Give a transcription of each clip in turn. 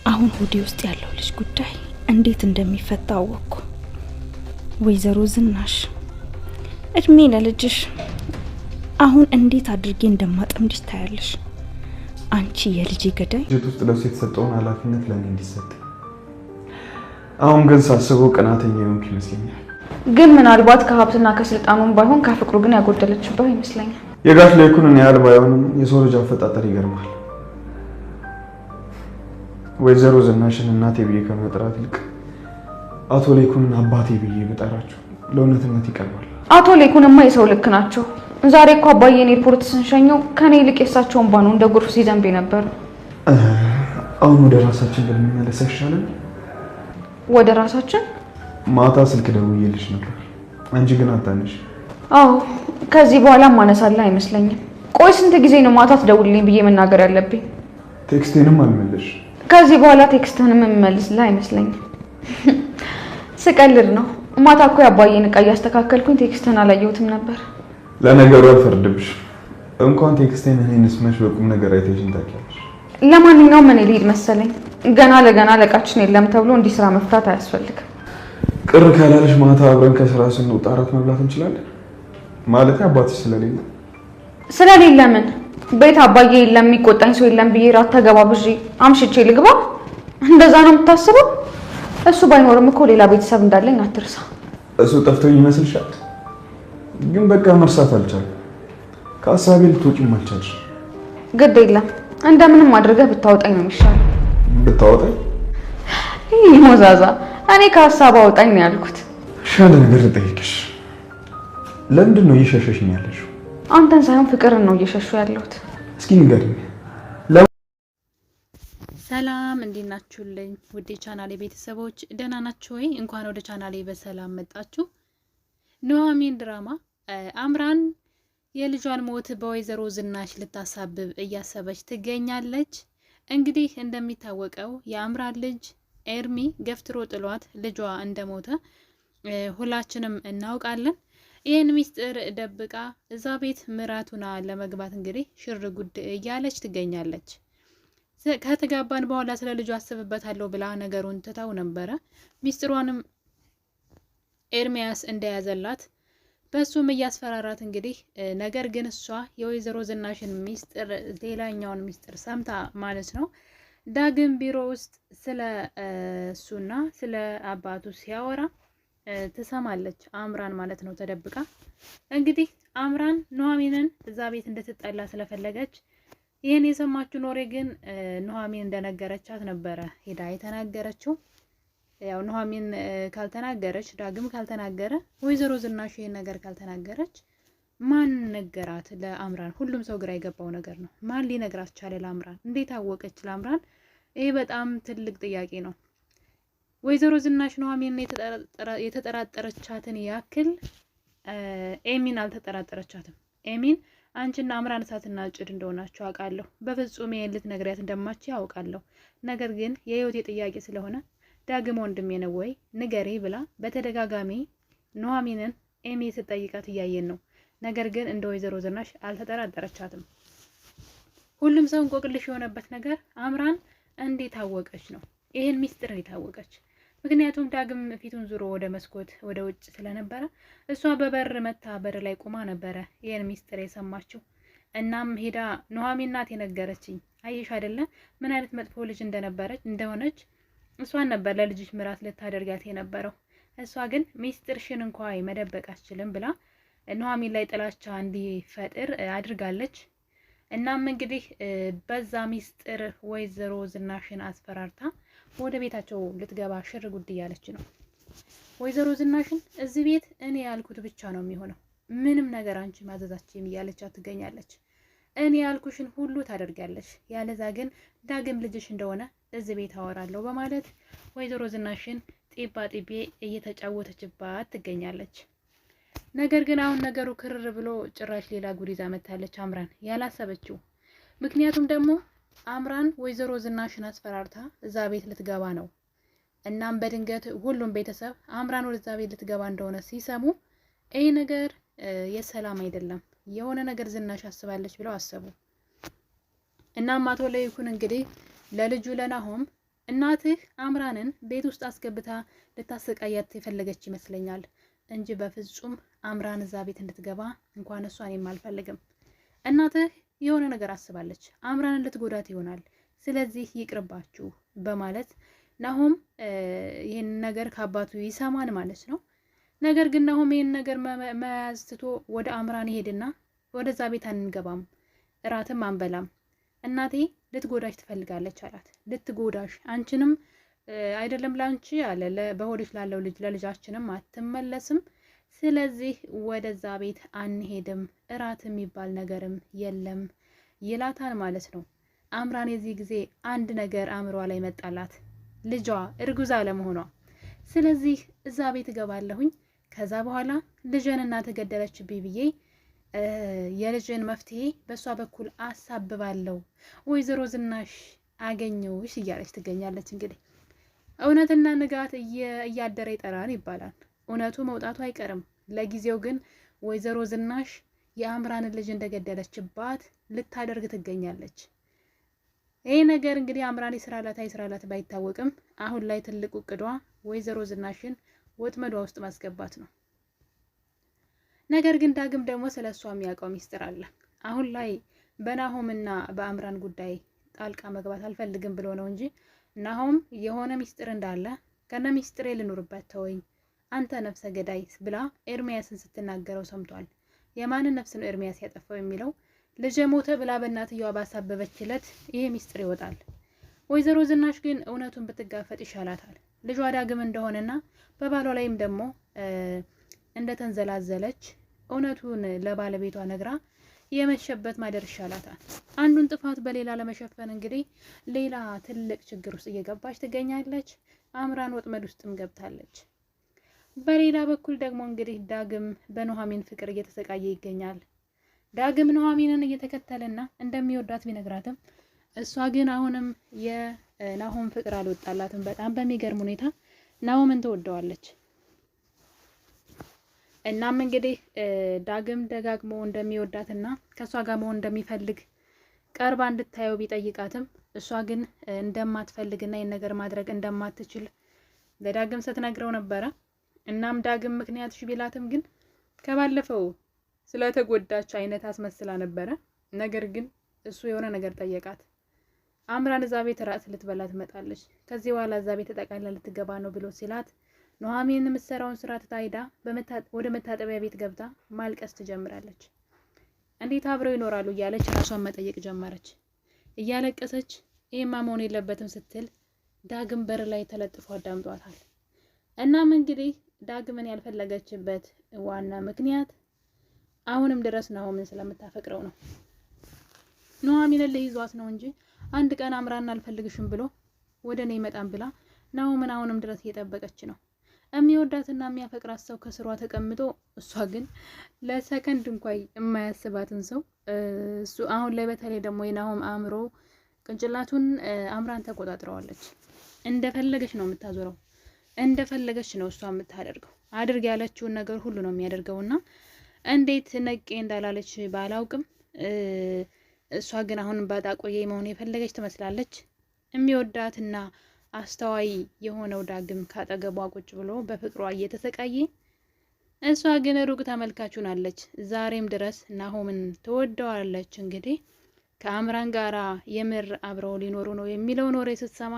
አሁን ሆዴ ውስጥ ያለው ልጅ ጉዳይ እንዴት እንደሚፈታ አወቅኩ። ወይዘሮ ዝናሽ እድሜ ለልጅሽ። አሁን እንዴት አድርጌ እንደማጠምድሽ ታያለሽ። አንቺ የልጄ ገዳይ። ልጅት ውስጥ ለሱ የተሰጠውን ኃላፊነት ለኔ እንዲሰጥ አሁን ግን ሳስበው ቀናተኛ የሆንኩ ይመስለኛል። ግን ምናልባት ከሀብትና ከስልጣኑም ባይሆን ከፍቅሩ ግን ያጎደለችበት ይመስለኛል። የጋሽ ላይኩንን ያህል ባይሆንም የሰው ልጅ አፈጣጠር ይገርማል። ወይዘሮ ዝናሽን እናቴ ብዬ ከመጥራት ይልቅ አቶ ላይኩንን አባቴ ብዬ ብጠራቸው ለእውነትነት ይቀርባል። አቶ ላይኩንማ የሰው ልክ ናቸው። ዛሬ እኮ አባዬን ኤርፖርት ስንሸኘው ከኔ ይልቅ የሳቸውን ባኑ እንደ ጎርፍ ሲዘንብ ነበር። አሁን ወደ ራሳችን ብንመለስ ይሻላል። ወደ ራሳችን? ማታ ስልክ ደውዬልሽ ነበር፣ አንቺ ግን አታነሽ። አዎ፣ ከዚህ በኋላ ማነሳለህ አይመስለኝም። ቆይ ስንት ጊዜ ነው ማታ ትደውልልኝ ብዬ መናገር ያለብኝ? ቴክስቴንም አልመለሽ። ከዚህ በኋላ ቴክስትህንም የምመልስልህ አይመስለኝም። ስቀልድ ነው። ማታ እኮ የአባዬን ዕቃ እያስተካከልኩኝ ቴክስትህን አላየሁትም ነበር። ለነገሩ አልፈርድብሽ። እንኳን ቴክስቴን እኔንስ መች በቁም ነገር አይተሽኝ ታውቂያለሽ። ለማንኛውም እኔ ልሂድ መሰለኝ። ገና ለገና ለቃችን የለም ተብሎ እንዲህ ስራ መፍታት አያስፈልግም። ቅር ካላለሽ ማታ አብረን ከስራ ስንወጣ እራት መብላት እንችላለን። ማለት አባትሽ ስለሌለ ምን ቤት አባዬ የለም የሚቆጣኝ ሰው የለም ብዬ ራት ተገባብዤ አምሽቼ ልግባ? እንደዛ ነው የምታስበው? እሱ ባይኖርም እኮ ሌላ ቤተሰብ እንዳለኝ አትርሳ። እሱ ጠፍቶኝ ይመስልሻል? ግን በቃ መርሳት አልቻልኩም። ከሀሳቤ ልትወጪም አልቻልሽ። ግድ የለም እንደምንም አድርገህ ብታወጣኝ ነው የሚሻለው። ብታወጣኝ? ይህ ሞዛዛ እኔ ከሀሳብ አወጣኝ ነው ያልኩት። ሻለ ነገር ልጠይቅሽ፣ ለምንድን ነው እየሸሸሽኝ ያለሽው? አንተን ሳይሆን ፍቅርን ነው እየሸሹ ያለሁት። እስኪ ንገሪኝ። ሰላም እንዴት ናችሁልኝ? ውድ ቻናሌ ቤተሰቦች ደህና ናችሁ ወይ? እንኳን ወደ ቻናሌ በሰላም መጣችሁ። ኑሐሚን ድራማ አምራን የልጇን ሞት በወይዘሮ ዝናሽ ልታሳብብ እያሰበች ትገኛለች። እንግዲህ እንደሚታወቀው የአምራን ልጅ ኤርሚ ገፍትሮ ጥሏት ልጇ እንደሞተ ሁላችንም እናውቃለን። ይህን ሚስጥር ደብቃ እዛ ቤት ምራቱና ለመግባት እንግዲህ ሽር ጉድ እያለች ትገኛለች። ከተጋባን በኋላ ስለ ልጇ አስብበታለሁ ብላ ነገሩን ትታው ነበረ። ሚስጥሯንም ኤርሚያስ እንደያዘላት በሱም እያስፈራራት እንግዲህ ነገር ግን እሷ የወይዘሮ ዝናሽን ሚስጥር ሌላኛውን ሚስጥር ሰምታ ማለት ነው ዳግም ቢሮ ውስጥ ስለ እሱና ስለ አባቱ ሲያወራ ትሰማለች። አምራን ማለት ነው ተደብቃ። እንግዲህ አምራን ኑሐሚንን እዛ ቤት እንድትጠላ ስለፈለገች ይህን የሰማችው ኖሬ ግን ኑሐሚን እንደነገረቻት ነበረ ሄዳ የተናገረችው። ያው ኑሐሚን ካልተናገረች ዳግም ካልተናገረ ወይዘሮ ዝናሽ ይሄን ነገር ካልተናገረች ማን ነገራት ለአምራን? ሁሉም ሰው ግራ የገባው ነገር ነው። ማን ሊነግራት ቻለ ለአምራን? እንዴት አወቀች ለአምራን? ይሄ በጣም ትልቅ ጥያቄ ነው። ወይዘሮ ዝናሽ ኑሐሚን የተጠራጠረቻትን ያክል ኤሚን አልተጠራጠረቻትም። ኤሚን አንቺና አምራን እሳትና ጭድ እንደሆናችሁ አውቃለሁ። በፍጹም ይሄን ልትነግሪያት እንደማትችይ አውቃለሁ። ነገር ግን የህይወቴ ጥያቄ ስለሆነ ዳግም ወንድሜ ነው ወይ ንገሪ ብላ በተደጋጋሚ ኑሐሚንን ኤሚ ስትጠይቃት እያየን ነው። ነገር ግን እንደ ወይዘሮ ዝናሽ አልተጠራጠረቻትም። ሁሉም ሰው እንቆቅልሽ የሆነበት ነገር አምራን እንዴት አወቀች ነው። ይሄን ሚስጥር የታወቀች ምክንያቱም ዳግም ፊቱን ዙሮ ወደ መስኮት ወደ ውጭ ስለነበረ እሷ በበር መታ በር ላይ ቆማ ነበረ ይሄን ሚስጥር የሰማችው። እናም ሄዳ ኑሐሚን ናት የነገረችኝ። አየሽ አይደለ ምን አይነት መጥፎ ልጅ እንደሆነች እሷን ነበር ለልጅሽ ምራት ልታደርጋት የነበረው። እሷ ግን ሚስጥርሽን እንኳን መደበቅ አትችልም ብላ ኑሐሚን ላይ ጥላቻ እንዲፈጥር አድርጋለች። እናም እንግዲህ በዛ ሚስጥር ወይዘሮ ዝናሽን አስፈራርታ ወደ ቤታቸው ልትገባ ሽር ጉድ እያለች ነው። ወይዘሮ ዝናሽን እዚህ ቤት እኔ ያልኩት ብቻ ነው የሚሆነው፣ ምንም ነገር አንቺ ማዘዛችሁም እያለቻት ትገኛለች። እኔ ያልኩሽን ሁሉ ታደርጋለች፣ ያለዛ ግን ዳግም ልጅሽ እንደሆነ እዚህ ቤት አወራለሁ በማለት ወይዘሮ ዝናሽን ጢባ ጢቤ እየተጫወተችባት ትገኛለች። ነገር ግን አሁን ነገሩ ክርር ብሎ ጭራሽ ሌላ ጉድ ይዛ መታለች አምራን ያላሰበችው። ምክንያቱም ደግሞ አምራን ወይዘሮ ዝናሽን አስፈራርታ እዛ ቤት ልትገባ ነው። እናም በድንገት ሁሉም ቤተሰብ አምራን ወደዛ ቤት ልትገባ እንደሆነ ሲሰሙ ይሄ ነገር የሰላም አይደለም፣ የሆነ ነገር ዝናሽ አስባለች ብለው አሰቡ። እናም አቶ ለይኩን እንግዲህ ለልጁ ለናሆም እናትህ አምራንን ቤት ውስጥ አስገብታ ልታሰቃያት የፈለገች ይመስለኛል እንጂ በፍጹም አምራን እዛ ቤት እንድትገባ እንኳን እሷ እኔም አልፈልግም። እናትህ የሆነ ነገር አስባለች፣ አምራንን ልትጎዳት ይሆናል። ስለዚህ ይቅርባችሁ በማለት ናሆም ይህን ነገር ከአባቱ ይሰማን ማለት ነው። ነገር ግን ናሆም ይህን ነገር መያዝ ትቶ ወደ አምራን ይሄድና ወደዛ ቤት አንገባም፣ እራትም አንበላም፣ እናቴ ልትጎዳሽ ትፈልጋለች አላት። ልትጎዳሽ አንቺንም አይደለም ላንቺ አለ በሆድሽ ላለው ልጅ ለልጃችንም አትመለስም። ስለዚህ ወደዛ ቤት አንሄድም፣ እራት የሚባል ነገርም የለም ይላታል ማለት ነው። አምራን የዚህ ጊዜ አንድ ነገር አእምሯ ላይ መጣላት፣ ልጇ እርጉዝ አለመሆኗ። ስለዚህ እዛ ቤት እገባለሁኝ፣ ከዛ በኋላ ልጅን እናት ገደለችብኝ ብዬ የልጅን መፍትሄ በእሷ በኩል አሳብባለሁ፣ ወይዘሮ ዝናሽ አገኘውሽ እያለች ትገኛለች። እንግዲህ እውነትና ንጋት እያደረ ይጠራል ይባላል። እውነቱ መውጣቱ አይቀርም። ለጊዜው ግን ወይዘሮ ዝናሽ የአምራንን ልጅ እንደገደለችባት ልታደርግ ትገኛለች። ይህ ነገር እንግዲህ አምራን ይስራላት ባይታወቅም አሁን ላይ ትልቁ እቅዷ ወይዘሮ ዝናሽን ወጥመዷ ውስጥ ማስገባት ነው። ነገር ግን ዳግም ደግሞ ስለ እሷ የሚያውቀው ሚስጥር አለ። አሁን ላይ በናሆምና በአምራን ጉዳይ ጣልቃ መግባት አልፈልግም ብሎ ነው እንጂ ናሆም የሆነ ሚስጥር እንዳለ ከነ ሚስጥሬ ልኑርበት ተወኝ አንተ ነፍሰ ገዳይ ብላ ኤርሚያስን ስትናገረው ሰምቷል። የማንን ነፍስ ነው ኤርሚያስ ያጠፋው የሚለው ልጅ ሞተ ብላ በእናትየዋ ባሳበበችለት ይሄ ሚስጥር ይወጣል። ወይዘሮ ዝናሽ ግን እውነቱን ብትጋፈጥ ይሻላታል። ልጇ ዳግም እንደሆነና በባሏ ላይም ደግሞ እንደተንዘላዘለች እውነቱን ለባለቤቷ ነግራ የመሸበት ማደር ይሻላታል። አንዱን ጥፋት በሌላ ለመሸፈን እንግዲህ ሌላ ትልቅ ችግር ውስጥ እየገባች ትገኛለች። አምራን ወጥመድ ውስጥም ገብታለች። በሌላ በኩል ደግሞ እንግዲህ ዳግም በኑሐሚን ፍቅር እየተሰቃየ ይገኛል። ዳግም ኑሐሚንን እየተከተለና እንደሚወዳት ቢነግራትም እሷ ግን አሁንም የናሆም ፍቅር አልወጣላትም። በጣም በሚገርም ሁኔታ ናሆምን ትወደዋለች። እናም እንግዲህ ዳግም ደጋግሞ እንደሚወዳትና ከእሷ ጋር መሆን እንደሚፈልግ ቀርባ እንድታየው ቢጠይቃትም እሷ ግን እንደማትፈልግና ይህን ነገር ማድረግ እንደማትችል ለዳግም ስትነግረው ነበረ። እናም ዳግም ምክንያትሽ ቢላትም ግን ከባለፈው ስለተጎዳች አይነት አስመስላ ነበረ። ነገር ግን እሱ የሆነ ነገር ጠየቃት። አምራን እዛ ቤት ራት ልትበላ ትመጣለች፣ ከዚህ በኋላ እዛ ቤት ተጠቃላ ልትገባ ነው ብሎ ሲላት ኑሐሚን የምትሰራውን ስራ ትታይዳ ወደ መታጠቢያ ቤት ገብታ ማልቀስ ትጀምራለች። እንዴት አብረው ይኖራሉ እያለች ራሷን መጠየቅ ጀመረች። እያለቀሰች ይሄማ መሆን የለበትም ስትል ዳግም በር ላይ ተለጥፎ አዳምጧታል። እናም እንግዲህ ዳግምን ያልፈለገችበት ዋና ምክንያት አሁንም ድረስ ናሆምን ስለምታፈቅረው ነው። ኑሐሚንን ልይዟት ነው እንጂ አንድ ቀን አምራን አልፈልግሽም ብሎ ወደ እኔ ይመጣም ብላ ናሆምን አሁንም ድረስ እየጠበቀች ነው። የሚወዳትና የሚያፈቅራት ሰው ከስሯ ተቀምጦ እሷ ግን ለሰከንድ እንኳን የማያስባትን ሰው እሱ አሁን ላይ በተለይ ደግሞ የናሆም አእምሮ ቅንጭላቱን አምራን ተቆጣጥረዋለች። እንደፈለገች ነው የምታዞረው፣ እንደፈለገች ነው እሷ የምታደርገው። አድርግ ያለችውን ነገር ሁሉ ነው የሚያደርገውና እንዴት ነቄ እንዳላለች ባላውቅም እሷ ግን አሁን ባጣቆየ መሆን የፈለገች ትመስላለች። የሚወዳትና አስተዋይ የሆነው ዳግም ካጠገቧ ቁጭ ብሎ በፍቅሯ እየተሰቃየ፣ እሷ ግን ሩቅ ተመልካቹን አለች። ዛሬም ድረስ ናሆምን ትወደዋለች። እንግዲህ ከአምራን ጋራ የምር አብረው ሊኖሩ ነው የሚለውን ወሬ ስትሰማ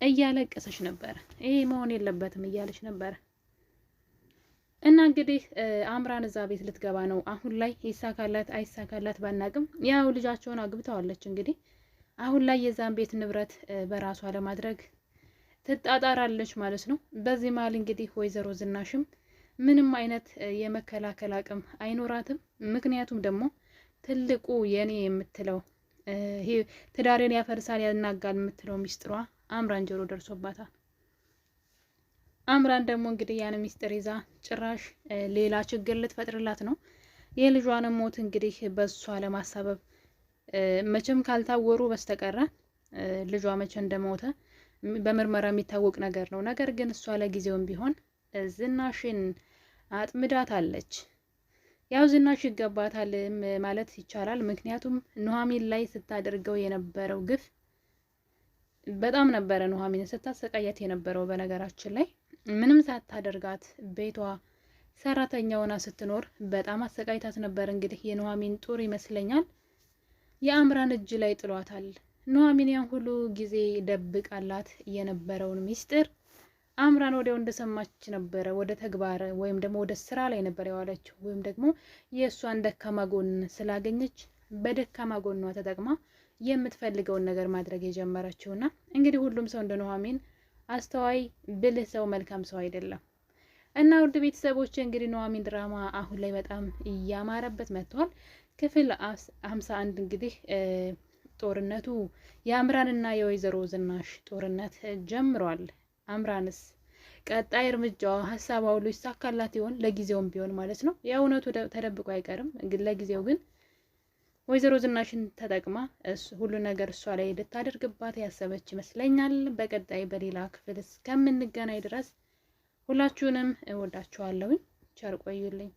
እያለቀሰች ነበር። ይሄ መሆን የለበትም እያለች ነበር። እና እንግዲህ አምራን እዛ ቤት ልትገባ ነው። አሁን ላይ ይሳካላት አይሳካላት ባናቅም ያው ልጃቸውን አግብተዋለች። እንግዲህ አሁን ላይ የዛን ቤት ንብረት በራሷ ለማድረግ ትጣጣራለች ማለት ነው። በዚህ መሀል እንግዲህ ወይዘሮ ዝናሽም ምንም አይነት የመከላከል አቅም አይኖራትም። ምክንያቱም ደግሞ ትልቁ የኔ የምትለው ትዳሬን ያፈርሳል ያናጋል የምትለው ሚስጥሯ አምራን ጆሮ ደርሶባታል። አምራን ደግሞ እንግዲህ ያን ሚስጥር ይዛ ጭራሽ ሌላ ችግር ልትፈጥርላት ነው። የልጇንም ሞት እንግዲህ በሷ ለማሳበብ መቼም ካልታወሩ በስተቀረ ልጇ መቼ እንደሞተ በምርመራ የሚታወቅ ነገር ነው። ነገር ግን እሷ ለጊዜውም ቢሆን ዝናሽን አጥምዳት አለች። ያው ዝናሽ ይገባታል ማለት ይቻላል። ምክንያቱም ኑሐሚን ላይ ስታደርገው የነበረው ግፍ በጣም ነበረ ኑሐሚን ስታሰቃያት የነበረው። በነገራችን ላይ ምንም ሳታደርጋት ቤቷ ሰራተኛ ሆና ስትኖር በጣም አሰቃይታት ነበር። እንግዲህ የኑሐሚን ጦር ይመስለኛል የአምራን እጅ ላይ ጥሏታል። ኑሐሚን ያን ሁሉ ጊዜ ደብቃላት የነበረውን ሚስጥር አምራን ወዲያው እንደሰማች ነበረ ወደ ተግባር ወይም ደግሞ ወደ ስራ ላይ ነበር የዋለችው። ወይም ደግሞ የእሷን ደካማ ጎን ስላገኘች በደካማ ጎኗ ተጠቅማ የምትፈልገውን ነገር ማድረግ የጀመረችውና እንግዲህ ሁሉም ሰው እንደ ኑሐሚን አስተዋይ ብልህ ሰው መልካም ሰው አይደለም። እና ውድ ቤተሰቦች እንግዲህ ኑሐሚን ድራማ አሁን ላይ በጣም እያማረበት መጥቷል። ክፍል 51 እንግዲህ ጦርነቱ የአምራንና የወይዘሮ ዝናሽ ጦርነት ጀምሯል። አምራንስ ቀጣይ እርምጃዋ ሀሳቧ ሁሉ ይሳካላት ይሆን? ለጊዜውም ቢሆን ማለት ነው። የእውነቱ ተደብቆ አይቀርም። ግን ለጊዜው ግን ወይዘሮ ዝናሽን ተጠቅማ ሁሉ ነገር እሷ ላይ ልታደርግባት ያሰበች ይመስለኛል። በቀጣይ በሌላ ክፍል እስከምንገናኝ ድረስ ሁላችሁንም እወዳችኋለሁ። ቸር ቆዩልኝ።